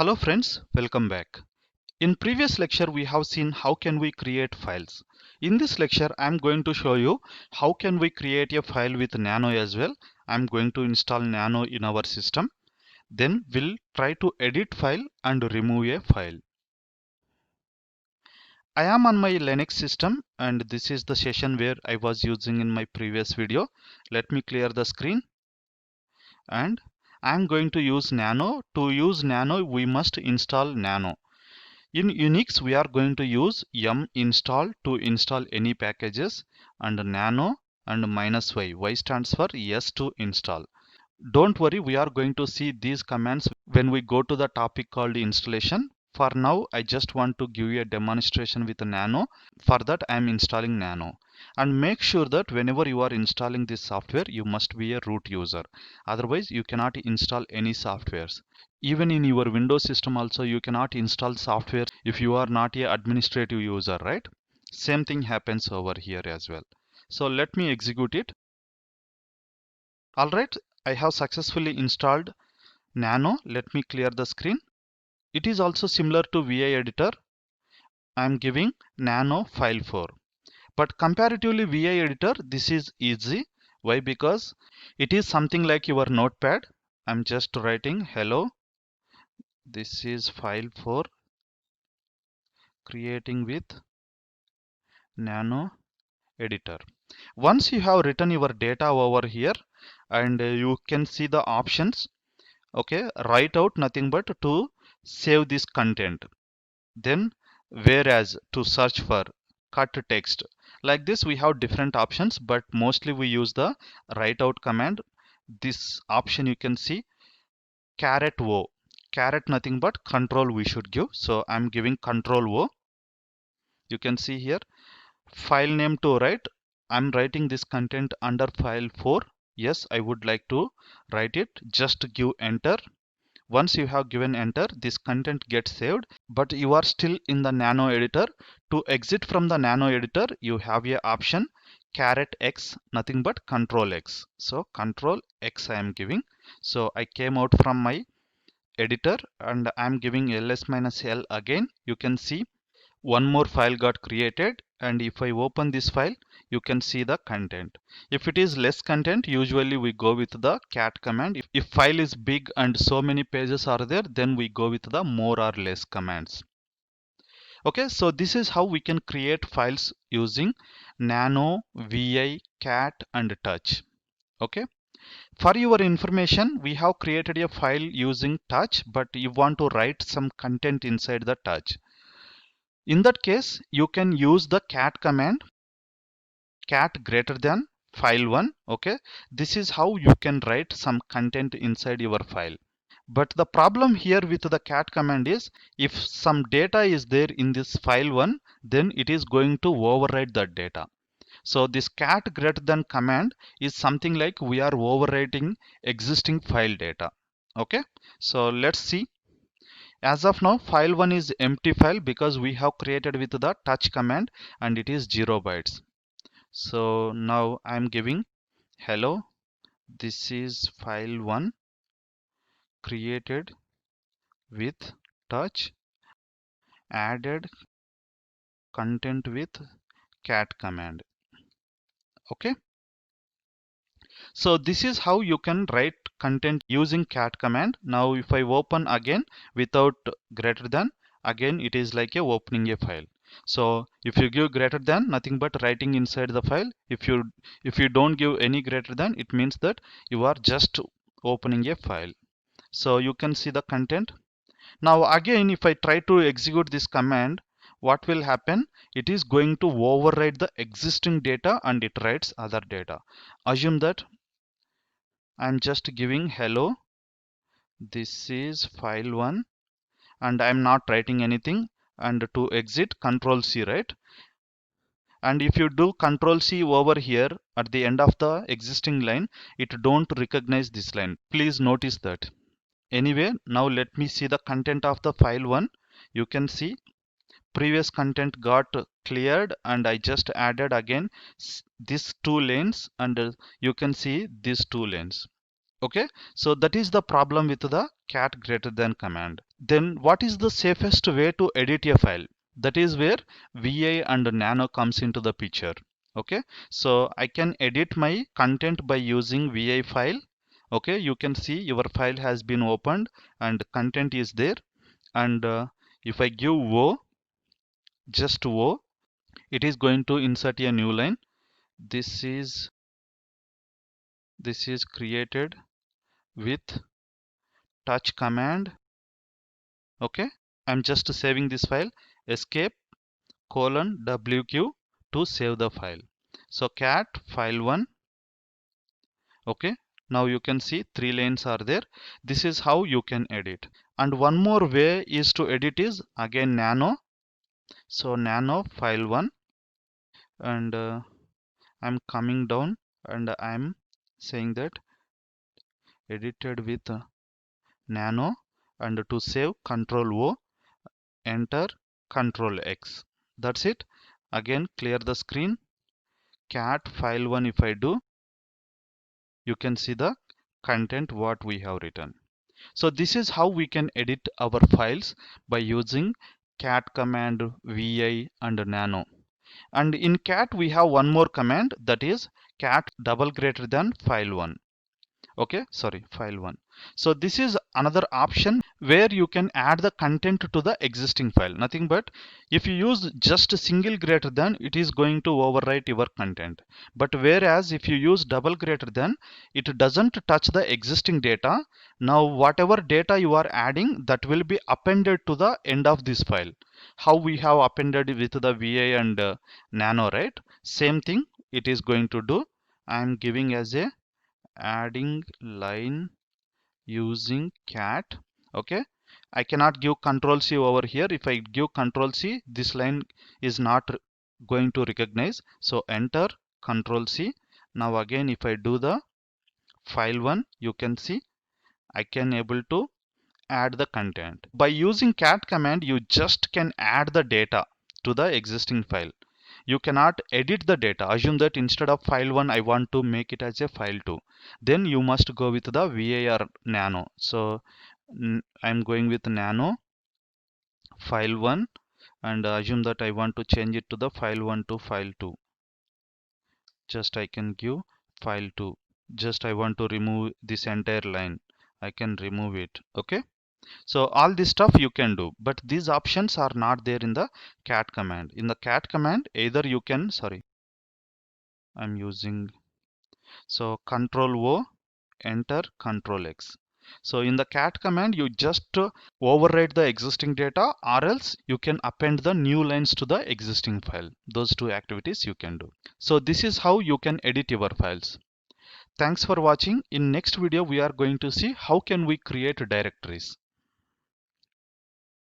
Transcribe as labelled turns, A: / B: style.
A: Hello friends, welcome back. In previous lecture we have seen how can we create files. In this lecture I am going to show you how can we create a file with Nano as well. I am going to install Nano in our system. Then we'll try to edit file and remove a file. I am on my Linux system and this is the session where I was using in my previous video. Let me clear the screen and I am going to use Nano. To use Nano we must install Nano. In Unix, we are going to use yum install to install any packages and nano and -y. Y stands for yes to install. Don't worry, we are going to see these commands when we go to the topic called installation. For now, I just want to give you a demonstration with nano. For that, I am installing nano. And make sure that whenever you are installing this software, you must be a root user. Otherwise, you cannot install any softwares. Even in your Windows system also, you cannot install software if you are not a administrative user, right? Same thing happens over here as well. So let me execute it. Alright, I have successfully installed Nano. Let me clear the screen. It is also similar to VI editor. I am giving Nano file 4. But comparatively VI editor, this is easy. Why? Because it is something like your notepad. I'm just writing hello. This is file 4 creating with Nano editor. Once you have written your data over here and you can see the options, okay, write out nothing but to save this content, then whereas to search for cut text. Like this we have different options, but mostly we use the write out command. This option you can see caret o, caret nothing but control we should give, so I'm giving control o. You can see here file name to write. I'm writing this content under file 4. Yes, I would like to write it. Just give enter. Once you have given enter, this content gets saved, but you are still in the Nano editor. To exit from the Nano editor, you have a option caret X, nothing but control X. So control X I am giving. So I came out from my editor and I am giving ls-l again. You can see one more file got created, and if I open this file you can see the content. If it is less content, usually we go with the cat command. If file is big and so many pages are there, then we go with the more or less commands. Okay, so this is how we can create files using nano, vi, cat and touch. Okay, for your information, we have created a file using touch, but you want to write some content inside the touch. In that case, you can use the cat command, cat greater than file1. Okay, this is how you can write some content inside your file. But the problem here with the cat command is if some data is there in this file1, then it is going to override that data. So this cat greater than command is something like we are overwriting existing file data. Okay, so let's see. As of now, file1 is empty file because we have created with the touch command and it is 0 bytes. So now I am giving hello, this is file1 created with touch, added content with cat command. Okay, so this is how you can write content using cat command. Now if I open again without greater than, again it is like a opening a file. So if you give greater than, nothing but writing inside the file. If you don't give any greater than, it means that you are just opening a file. So you can see the content. Now again, if I try to execute this command, what will happen? It is going to override the existing data and it writes other data. Assume that I'm just giving hello, this is file1 and I'm not writing anything, and to exit control C, right? And if you do control C over here at the end of the existing line, it don't recognize this line. Please notice that. Anyway, now let me see the content of the file1. You can see previous content got cleared and I just added again these two lanes, and you can see these two lanes. Okay, so that is the problem with the cat greater than command. Then what is the safest way to edit a file? That is where VI and nano comes into the picture. Okay, so I can edit my content by using VI file. Okay, you can see your file has been opened and content is there. And if I give O, just O, it is going to insert a new line. This is created with touch command. Okay, I'm just saving this file. Escape colon WQ to save the file. So cat file1. Okay, now you can see 3 lanes are there. This is how you can edit. And one more way is to edit is again nano. So nano file1, and I'm coming down and I'm saying that edited with nano, and to save control O, enter control X. That's it. Again clear the screen. Cat file1, if I do, you can see the content what we have written. So this is how we can edit our files by using cat command, vi and nano. And in cat we have one more command, that is cat double greater than file1. Okay, sorry, file1. So this is another option where you can add the content to the existing file. Nothing but if you use just a single greater than, it is going to overwrite your content. But whereas if you use double greater than, it doesn't touch the existing data. Now whatever data you are adding, that will be appended to the end of this file. How we have appended with the VI and nano, right? Same thing it is going to do. I am giving as a adding line using cat. Okay, I cannot give control C over here. If I give control C, this line is not going to recognize. So enter control C. Now again if I do the file1, you can see I can able to add the content. By using cat command, you just can add the data to the existing file. You cannot edit the data. Assume that instead of file1 I want to make it as a file2, then you must go with the VI or nano. So I'm going with nano file1, and assume that I want to change it to the file1 to file2. Just I can give file2. Just I want to remove this entire line, I can remove it. Okay, so all this stuff you can do, but these options are not there in the cat command. In the cat command, either you can, sorry, I'm using, so control O, enter control X. So in the cat command, you just overwrite the existing data, or else you can append the new lines to the existing file. Those two activities you can do. So this is how you can edit your files. Thanks for watching. In next video we are going to see how can we create directories.